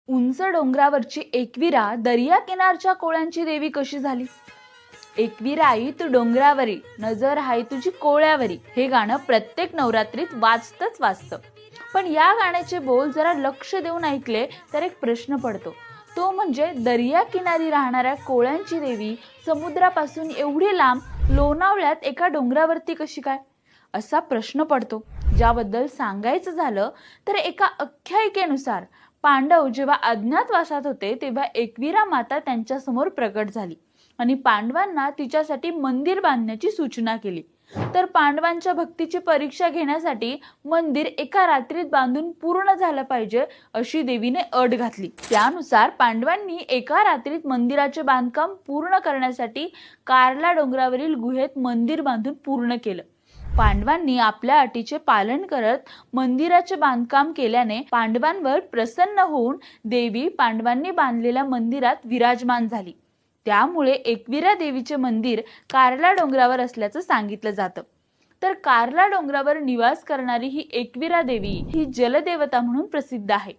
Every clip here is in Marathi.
उंच डोंगरावरची एकविरा दर्या किनारच्या कोळ्यांची देवी कशी झाली? एकविराई तू डोंगरावरी, नजर हाय तुझी कोळ्यावरी, हे गाणं प्रत्येक नवरात्रीत वाजतं. पण या गाण्याचे बोल जरा लक्ष देऊन ऐकले तर एक प्रश्न पडतो. तो म्हणजे दर्या किनारी राहणाऱ्या कोळ्यांची देवी समुद्रापासून एवढी लांब लोणावळ्यात एका डोंगरावरती कशी काय, असा प्रश्न पडतो. ज्याबद्दल सांगायचं झालं तर एका आख्यायिकेनुसार पांडव जेव्हा अज्ञातवासात होते तेव्हा एकविरा माता त्यांच्या समोर प्रकट झाली आणि पांडवांना तिच्यासाठी मंदिर बांधण्याची सूचना केली. तर पांडवांच्या भक्तीची परीक्षा घेण्यासाठी मंदिर एका रात्रीत बांधून पूर्ण झालं पाहिजे अशी देवीने अट घातली. त्यानुसार पांडवांनी एका रात्रीत मंदिराचे बांधकाम पूर्ण करण्यासाठी कार्ला डोंगरावरील गुहेत मंदिर बांधून पूर्ण केलं. पांडवांनी आपल्या अटीचे पालन करत मंदिराचे बांधकाम केल्याने पांडवांवर प्रसन्न होऊन देवी पांडवांनी बांधलेल्या मंदिरात विराजमान झाली. त्यामुळे एकविरा देवीचे मंदिर कार्ला डोंगरावर असल्याचं सांगितलं जातं. तर कार्ला डोंगरावर निवास करणारी ही एकविरा देवी ही जलदेवता म्हणून प्रसिद्ध आहे.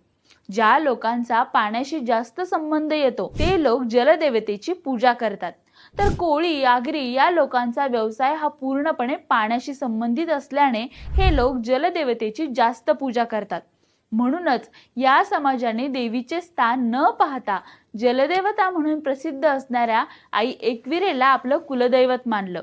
ज्या लोकांचा पाण्याशी जास्त संबंध येतो ते लोक जलदेवतेची पूजा करतात. तर कोळी, आगरी या लोकांचा व्यवसाय हा पूर्णपणे पाण्याशी संबंधित असल्याने हे लोक जलदेवतेची जास्त पूजा करतात. म्हणूनच या समाजाने देवीचे स्थान न पाहता जलदेवता म्हणून प्रसिद्ध असणाऱ्या आई एकविरेला आपलं कुलदैवत मानलं.